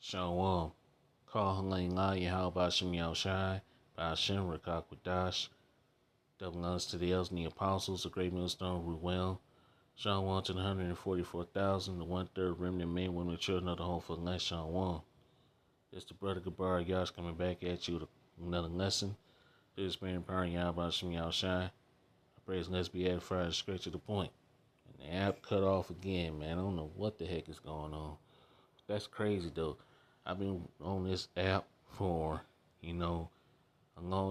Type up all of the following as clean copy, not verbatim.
Shalom. Call Helene La Yahweh Shem Yahushai, Ba'ashem Rakakwadash. Double honors to the elders and the apostles, the great millstone Ruel. Shalom to the 144,000, the one-third remnant men, women, and children of the whole for the next Shalom. It's the brother Gabar Yash coming back at you with another lesson. This is Spirit and Power Yahweh Shem Yahushai. I praise let's be edified straight to the point. And the app cut off again, man. I don't know what the heck is going on. That's crazy though. I've been on this app for, a long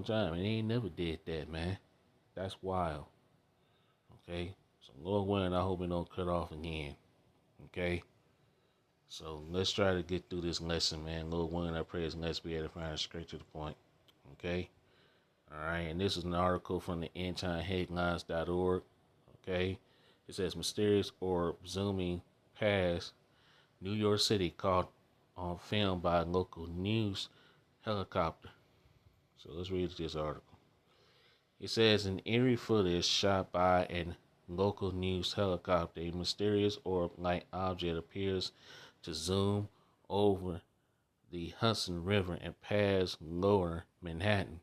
time, and they ain't never did that, man. That's wild. Okay? So Lord willing, I hope it don't cut off again. Okay? So let's try to get through this lesson, man. Lord willing, I pray as let's be edifying straight to the point. Okay? Alright, and this is an article from the endtimeheadlines.org. Okay? It says mysterious orb zooming past New York City caught on film by a local news helicopter. So let's read this article. It says in eerie footage shot by a local news helicopter, a mysterious orb-like object appears to zoom over the Hudson River and pass lower Manhattan.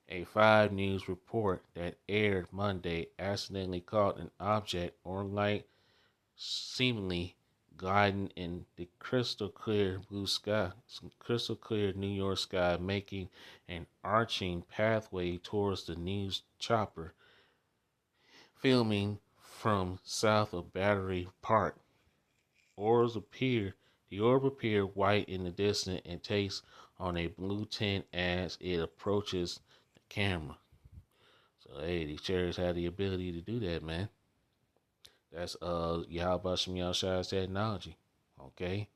A 5 News report that aired Monday accidentally caught an object orb-like seemingly gliding in the crystal clear blue sky, crystal clear New York sky, making an arching pathway towards the news chopper filming from south of Battery Park. The orb appeared white in the distance and takes on a blue tint as it approaches the camera. So hey, these chariots have the ability to do that, man. That's Yahweh Shem Yahshai's technology. Okay.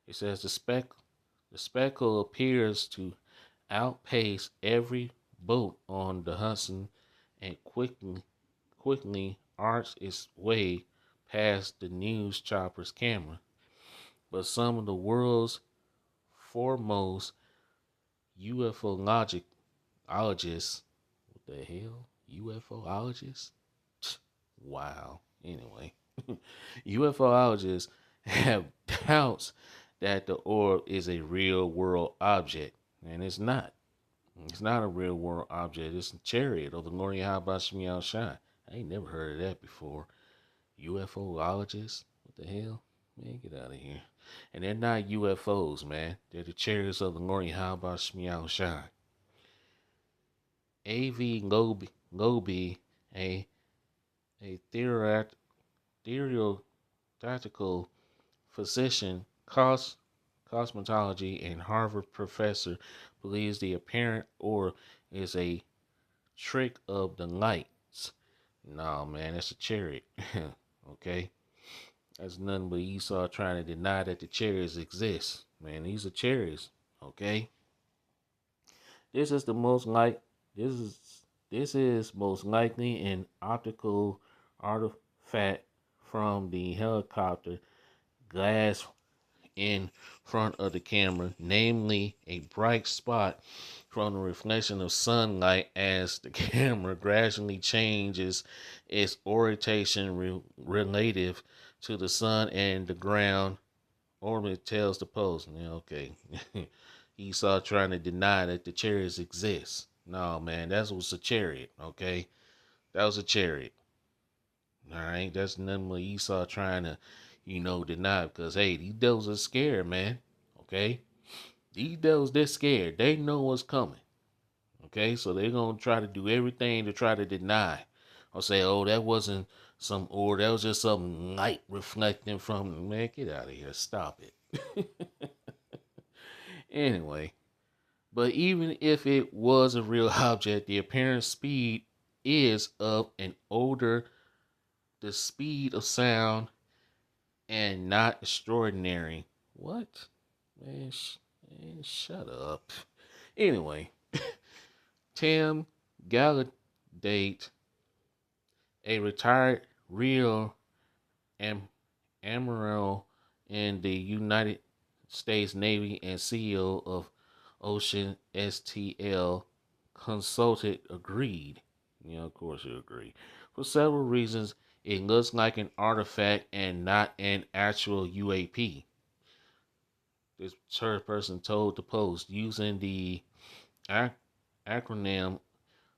It says the speckle appears to outpace every boat on the Hudson and quickly arcs its way past the news chopper's camera. But some of the world's foremost UFOologists, what the hell? UFOologists? Wow. Anyway, UFOologists have doubts that the orb is a real world object, and it's not. It's not a real world object. It's a chariot of the Lord Yahweh Shem Yahushai. I ain't never heard of that before. UFOologists? What the hell? Man, get out of here. And they're not UFOs, man. They're the chariots of the Lord Yahweh Shem Yahushai. A.V. Loby, a theoretical physician, cosmetology, and Harvard professor, believes the apparent orb is a trick of the lights. No, man, that's a chariot. Okay? That's nothing but Esau trying to deny that the chariots exist. Man, these are chariots. Okay? This is most likely an optical artifact from the helicopter glass in front of the camera, namely a bright spot from the reflection of sunlight as the camera gradually changes its orientation relative to the sun and the ground orbit tells the post. Yeah, okay. Esau trying to deny that the chariots exist. No, man, that was a chariot, okay? That was a chariot. All right, that's nothing but Esau trying to, deny, because hey, these devils are scared, man. Okay, these devils, they're scared. They know what's coming. Okay, so they're gonna try to do everything to try to deny or say, oh, that wasn't some, or that was just some light reflecting from. Man, get out of here. Stop it. Anyway, but even if it was a real object, the apparent speed is of an older, the speed of sound, and not extraordinary. What? Man, shut up. Anyway, Tim Gallaudet, a retired real admiral in the United States Navy and CEO of Ocean STL Consulted, agreed. Yeah, of course you agree. For several reasons, it looks like an artifact and not an actual UAP. This third person told the Post using the acronym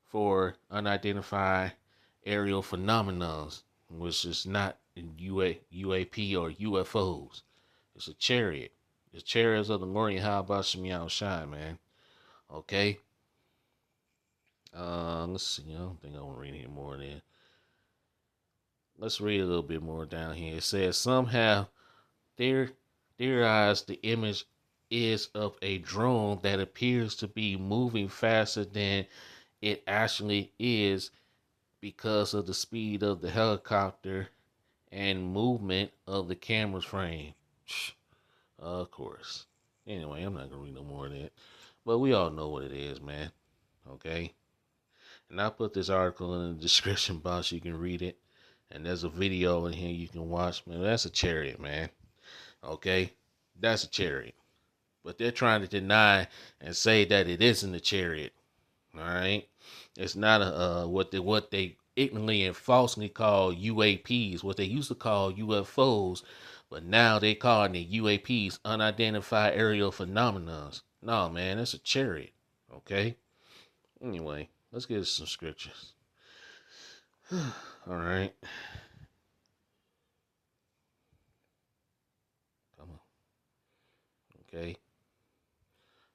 for unidentified aerial phenomena, which is not UAP or UFOs. It's a chariot. The chariots of the glory. How about Shemiao Shai, man? Okay. Let's see. I don't think I want to read any more than. Let's read a little bit more down here. It says some have theorized the image is of a drone that appears to be moving faster than it actually is because of the speed of the helicopter and movement of the camera's frame. Of course. Anyway, I'm not gonna read no more of that. But we all know what it is, man. Okay? And I put this article in the description box. You can read it. And there's a video in here you can watch. Man, that's a chariot, man. Okay? That's a chariot. But they're trying to deny and say that it isn't a chariot. All right? It's not a what they ignorantly and falsely call UAPs, what they used to call UFOs, but now they calling it UAPs, unidentified aerial phenomena. No, man, it's a chariot. Okay? Anyway, let's get some scriptures. All right. Come on. Okay.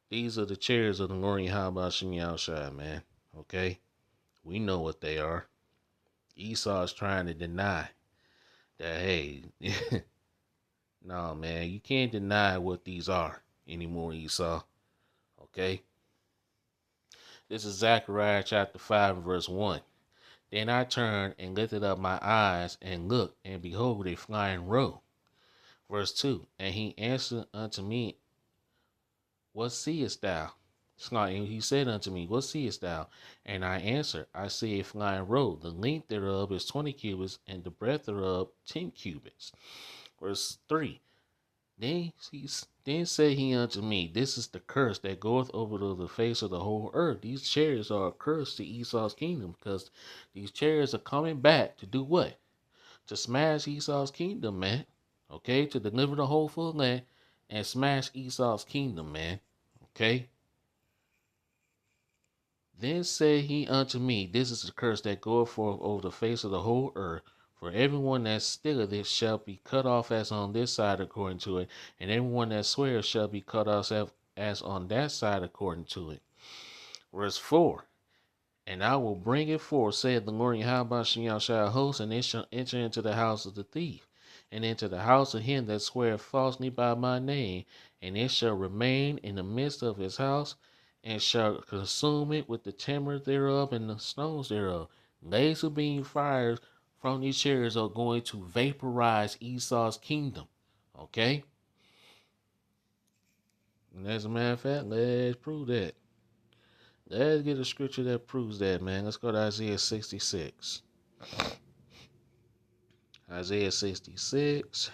These are the chariots of the Lord Yahweh Shem Yahushua, man. Okay? We know what they are. Esau is trying to deny that, hey, no, man, you can't deny what these are anymore, Esau. Okay? This is Zechariah chapter 5, verse 1. Then I turned and lifted up my eyes and looked, and behold, a flying roe. Verse 2. And he answered unto me, what seest thou? He said unto me, what seest thou? And I answered, I see a flying roe. The length thereof is 20 cubits, and the breadth thereof 10 cubits. Verse 3. Then said he unto me, this is the curse that goeth over the face of the whole earth. These chariots are a curse to Esau's kingdom, because these chariots are coming back to do what? To smash Esau's kingdom, man. Okay? To deliver the whole full land and smash Esau's kingdom, man. Okay? Then said he unto me, this is the curse that goeth forth over the face of the whole earth. For everyone that stealeth it shall be cut off as on this side according to it, and everyone that sweareth shall be cut off as on that side according to it. Verse 4. And I will bring it forth, saith the Lord Yahweh shall host, and it shall enter into the house of the thief, and into the house of him that sweareth falsely by my name, and it shall remain in the midst of his house, and shall consume it with the timber thereof and the stones thereof. Laser beam fires from these chariots are going to vaporize Esau's kingdom. Okay? And as a matter of fact, let's prove that. Let's get a scripture that proves that, man. Let's go to Isaiah 66. Isaiah 66.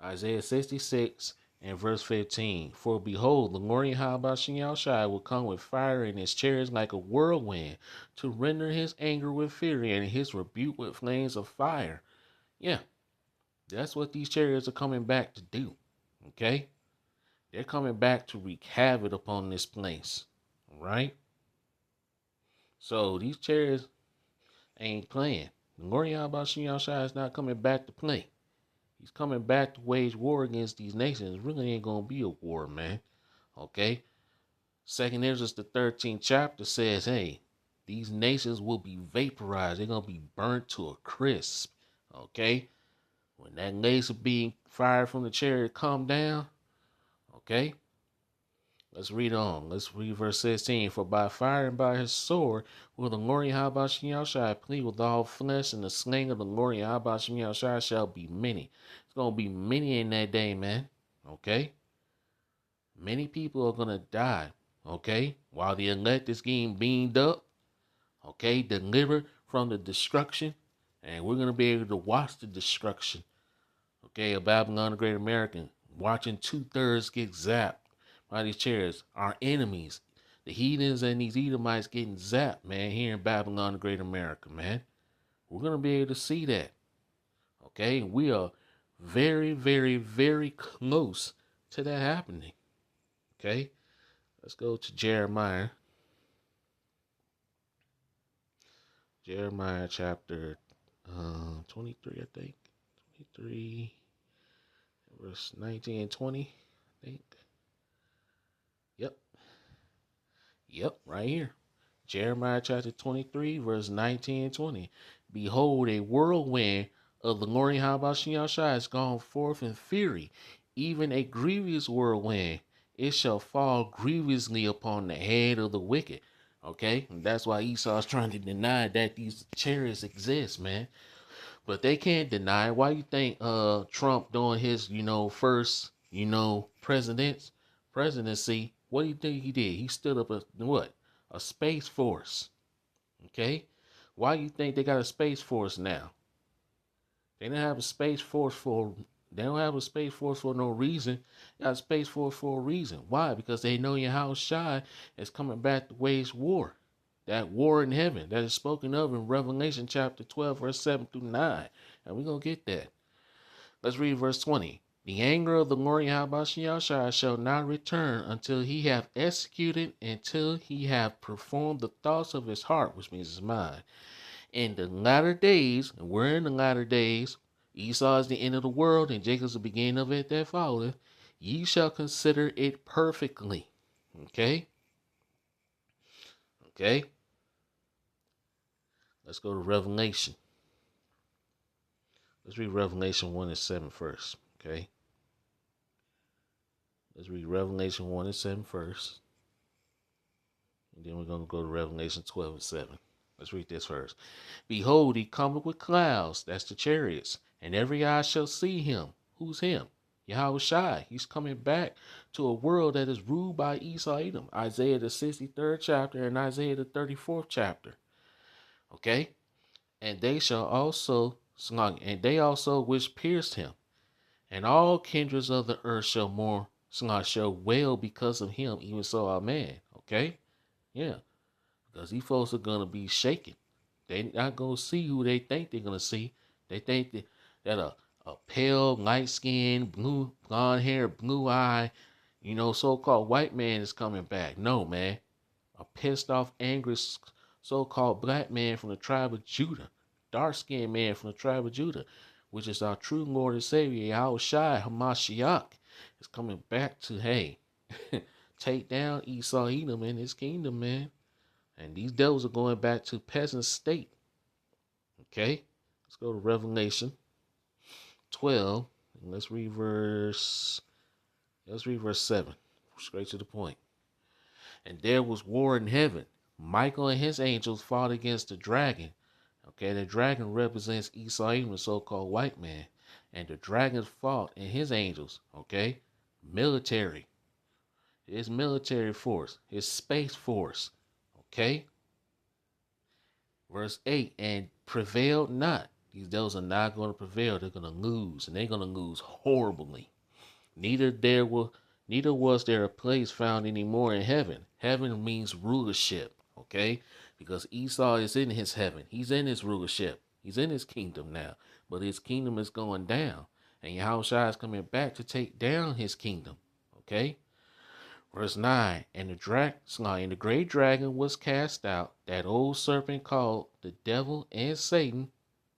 Isaiah 66 and verse 15. For behold, the Lord Yahweh Shai will come with fire in his chariots like a whirlwind, to render his anger with fury and his rebuke with flames of fire. Yeah, that's what these chariots are coming back to do. Okay? They're coming back to wreak havoc upon this place. All right? So these chariots ain't playing. The Lord Yahweh Shai is not coming back to play. He's coming back to wage war against these nations. It really ain't gonna be a war, man. Okay? Second Ezra, the 13th chapter says, hey, these nations will be vaporized. They're gonna be burnt to a crisp. Okay? When that laser being fired from the chariot come down, okay? Let's read on. Let's read verse 16. For by fire and by his sword will the Lord Yahweh shall plead with all flesh, and the slaying of the Lord Yahweh shall be many. It's going to be many in that day, man. Okay? Many people are going to die. Okay? While the elect is getting beamed up. Okay? Delivered from the destruction. And we're going to be able to watch the destruction. Okay? Of Babylon the Great American. Watching 2/3 get zapped by these chariots. Our enemies, the heathens and these Edomites getting zapped, man, here in Babylon the Great America, man. We're going to be able to see that. Okay? We are very, very, very close to that happening. Okay? Let's go to Jeremiah. Jeremiah chapter 23, I think. 23, verse 19 and 20, I think. Yep, right here. Jeremiah chapter 23, verse 19 and 20. Behold, a whirlwind of the glory Habashim Yahshua has gone forth in fury, even a grievous whirlwind. It shall fall grievously upon the head of the wicked. Okay, and that's why Esau's trying to deny that these chariots exist, man. But they can't deny it. Why you think Trump doing his, first, presidency, what do you think he did? He stood up a space force. Okay? Why you think they got a space force now? They don't have a space force for no reason. They got a space force for a reason. Why? Because they know Yahushua is coming back to wage war. That war in heaven that is spoken of in Revelation chapter 12, verse 7 through 9. And we're going to get that. Let's read verse 20. The anger of the Lord Yahweh shall not return until he have executed, until he have performed the thoughts of his heart, which means his mind. In the latter days, and we're in the latter days, Esau is the end of the world, and Jacob's the beginning of it that followeth. Ye shall consider it perfectly. Okay? Okay? Let's go to Revelation. Let's read Revelation 1 and 7 first. Okay? Let's read Revelation 1 and 7 first. And then we're going to go to Revelation 12 and 7. Let's read this first. Behold, he cometh with clouds. That's the chariots. And every eye shall see him. Who's him? Yahushua. He's coming back to a world that is ruled by Esau Edom. Isaiah the 63rd chapter and Isaiah the 34th chapter. Okay? And they also which pierced him. And all kindreds of the earth shall wail because of him, even so amen. Okay? Yeah. Because these folks are going to be shaken. They're not going to see who they think they're going to see. They think that a pale, light-skinned, blonde hair, blue eye, so-called white man is coming back. No, man. A pissed off, angry, so-called black man from the tribe of Judah. Dark-skinned man from the tribe of Judah, which is our true Lord and Savior, Yahushua HaMashiach, is coming back to, take down Esau Edom and his kingdom, man. And these devils are going back to peasant state. Okay? Let's go to Revelation 12. And let's read verse 7. Straight to the point. And there was war in heaven. Michael and his angels fought against the dragon. Okay, the dragon represents Esau Edom, the so-called white man. And the dragon fought and his angels. Okay? Military. His military force. His space force. Okay? Verse 8, and prevailed not. These devils are not going to prevail. They're going to lose, and they're going to lose horribly. Neither was there a place found anymore in heaven. Heaven means rulership, okay? Because Esau is in his heaven. He's in his rulership. He's in his kingdom now. But his kingdom is going down. And Yahushua is coming back to take down his kingdom, okay? Verse 9, and the great dragon was cast out, that old serpent called the devil and Satan,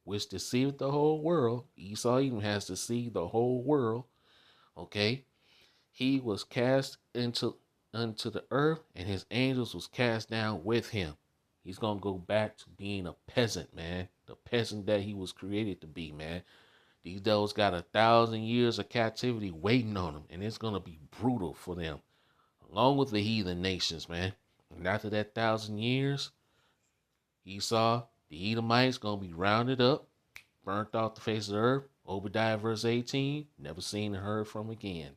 which deceived the whole world. Esau even has deceived the whole world. Okay? He was cast unto the earth, and his angels was cast down with him. He's going to go back to being a peasant, man. The peasant that he was created to be, man. These devils got 1,000 years of captivity waiting on them, and it's going to be brutal for them. Along with the heathen nations, man. And after that 1,000 years, Esau, the Edomites, going to be rounded up, burnt off the face of the earth. Obadiah verse 18, never seen or heard from again.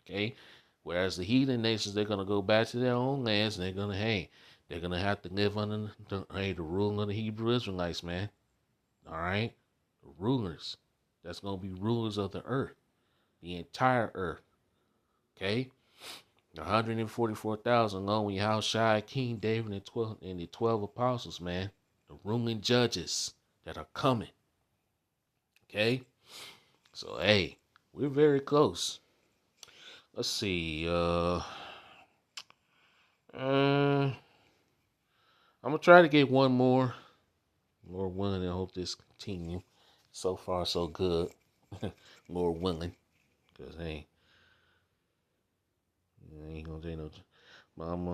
Okay? Whereas the heathen nations, they're going to go back to their own lands, and they're going to have to live under the rule of the Hebrew Israelites, man. All right? The rulers. That's going to be rulers of the earth. The entire earth. Okay? 144,000 along with Yahushua, King David, and the 12 apostles, man. The ruling judges. that are coming. Okay? So, hey, we're very close. Let's see. I'm going to try to get one more. Lord willing, I hope this continue. So far, so good. Lord willing. Because, hey, ain't going to do no. But I'm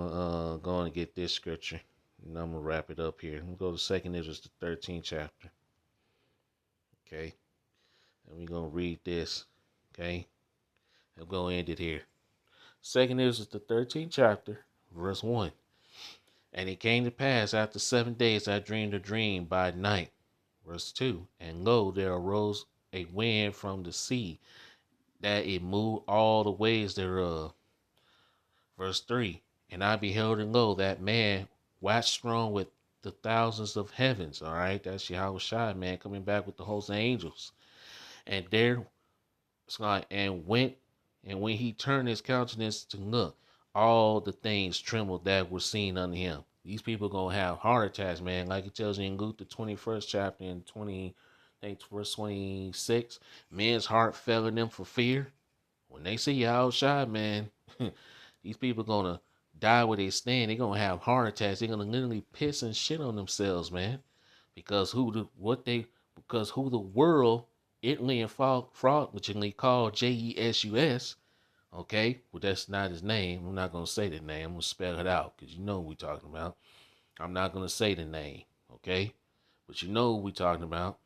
going to get this scripture. And I'm going to wrap it up here. I'm going to go to 2nd Ezra, the 13th chapter. Okay? And we're going to read this. Okay? I'm going to end it here. 2nd Ezra, the 13th chapter, verse 1. And it came to pass after 7 days I dreamed a dream by night. Verse 2. And lo, there arose a wind from the sea, that it moved all the waves thereof. Verse 3. And I beheld, and lo, that man waxed strong with the thousands of heavens. All right, that's Yahushua, man, coming back with the host of angels. And there, and when he turned his countenance to look, all the things trembled that were seen unto him. These people gonna have heart attacks, man. Like it tells you in Luke the 21st chapter in 20, I think verse 26. Men's heart failing them for fear. When they see Yahushua, man, these people gonna die where they stand. They're gonna have heart attacks. They're gonna literally piss and shit on themselves, man. Because who the world ignorantly and fraudulently called Jesus, okay? Well, that's not his name. I'm not gonna say the name. I'm gonna spell it out because you know what we're talking about. I'm not gonna say the name, okay? But you know what we're talking about.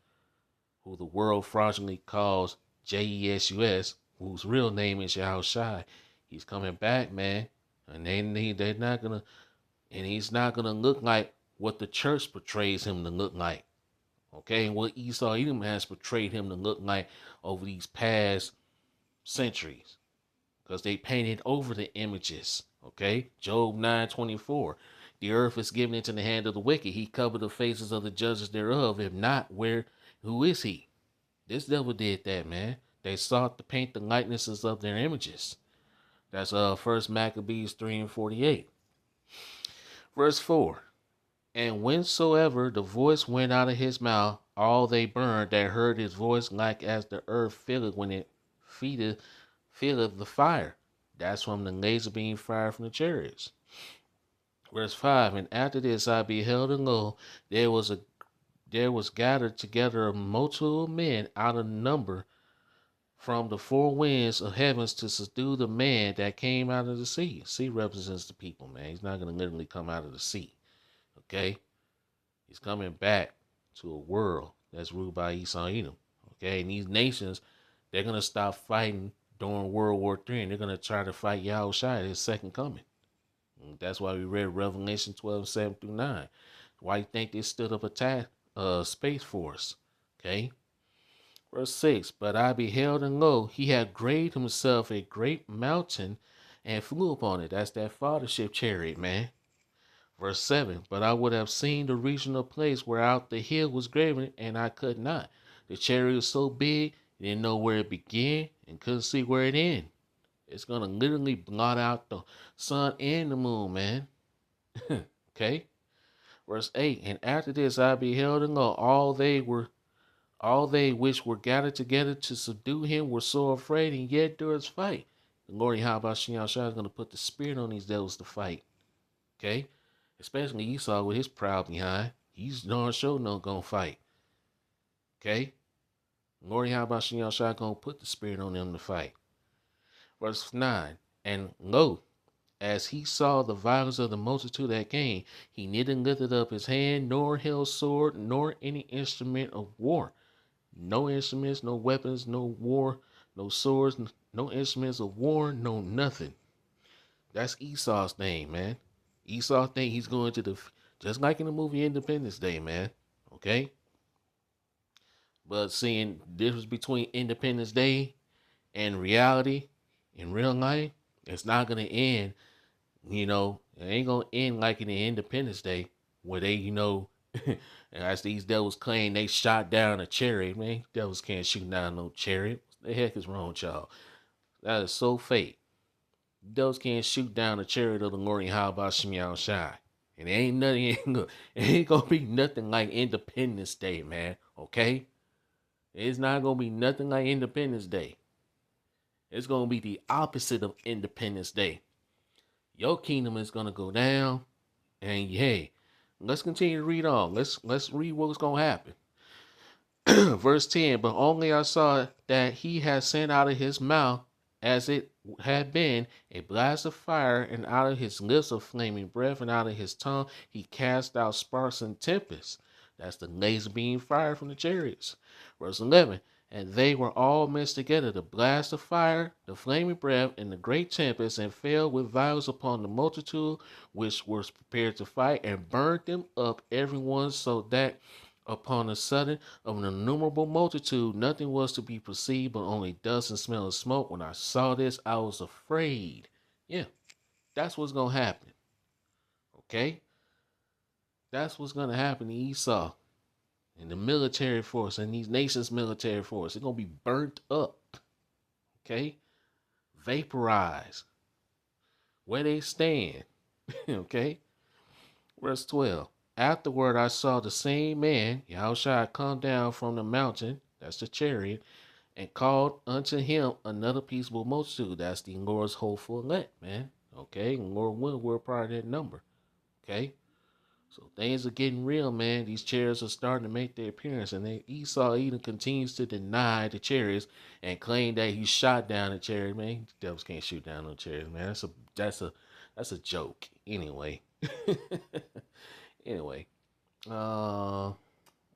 Who the world fraudulently calls Jesus, whose real name is Yahushua. He's coming back, man, and they're not gonna, and he's not gonna look like what the church portrays him to look like. Okay, and what Esau Edom has portrayed him to look like over these past centuries, because they painted over the images. Okay, Job 9:24. The earth is given into the hand of the wicked. He covered the faces of the judges thereof. If not, who is he? This devil did that, man. They sought to paint the likenesses of their images. That's First Maccabees 3:48. Verse 4. And whensoever the voice went out of his mouth, all they burned that heard his voice, like as the earth filleth when it filleth the fire. That's from the laser beam fire from the chariots. Verse 5. And after this I beheld, and lo, there was gathered together a multitude of men out of number from the four winds of heavens to subdue the man that came out of the sea. Sea represents the people, man. He's not going to literally come out of the sea. Okay? He's coming back to a world that's ruled by Esau Edom. Okay, and these nations, they're going to stop fighting during World War III, and they're going to try to fight Yahushua at his second coming. And that's why we read Revelation 12:7-9. Why you think they stood up a Space Force? Okay. Verse 6. But I beheld, and lo, he had graved himself a great mountain and flew upon it. That's that fathership chariot, man. Verse 7, but I would have seen the regional place whereout the hill was graven, and I could not. The chariot was so big, didn't know where it began, and couldn't see where it ended. It's going to literally blot out the sun and the moon, man. Okay? Verse 8, and after this I beheld, and lo, all they which were gathered together to subdue him were so afraid, and yet durst fight. The Lord Yahweh Shah is going to put the spirit on these devils to fight. Okay? Especially Esau with his proud behind. He's darn sure not gonna fight. Okay? Lord Yahweh Shah gonna put the spirit on them to fight. Verse 9. And lo, as he saw the violence of the multitude that came, he neither lifted up his hand, nor held sword, nor any instrument of war. No instruments, no weapons, no war, no swords, no instruments of war, no nothing. That's Esau's thing, man. Esau think he's going to just like in the movie Independence Day, man. Okay? But seeing difference between Independence Day and reality in real life, it's not going to end, it ain't going to end like in the Independence Day where they, as these devils claim they shot down a chariot, man. Devils can't shoot down no chariot. What the heck is wrong with y'all? That is so fake. Devils can't shoot down a chariot of the Lord Yahweh Shai. And it ain't gonna be nothing like Independence Day, man. Okay? It's not gonna be nothing like Independence Day. It's gonna be the opposite of Independence Day. Your kingdom is gonna go down, and hey, let's continue to read on. Let's read what's gonna happen. Verse 10, but only I saw that he had sent out of his mouth, as it had been, a blast of fire, and out of his lips a flaming breath, and out of his tongue he cast out sparks and tempests. That's the laser beam fire from the chariots. Verse 11, and they were all mixed together, the blast of fire, the flaming breath, and the great tempest, and fell with violence upon the multitude which was prepared to fight, and burned them up every one, so that upon a sudden of an innumerable multitude, nothing was to be perceived but only dust and smell of smoke. When I saw this, I was afraid. Yeah, that's what's going to happen. Okay? That's what's going to happen to Esau and the military force and these nations' military force. They're going to be burnt up. Okay? Vaporized. Where they stand. Okay? Verse 12. Afterward, I saw the same man, Yahushua, come down from the mountain, that's the chariot, and called unto him another peaceable multitude. That's the Lord's hopeful elect, man. Okay, and Lord willing, we're part of that number. Okay, so things are getting real, man. These chariots are starting to make their appearance, and then Esau even continues to deny the chariots and claim that he shot down the chariot. Man, devils can't shoot down no chariots, man. That's a joke. Anyway. Anyway, I'm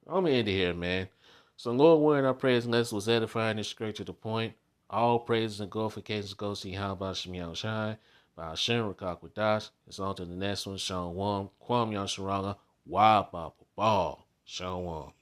gonna end it here, man. So, Lord, willing, our praise and lessons was edifying and straight to the point. All praises and glorifications go to Yahweh Shem Yahushai, by Hashem Rakakwadash. It's on to the next one, Sean Wam, Kwam Yasharala, Wa Baba Ball, Sean Wam.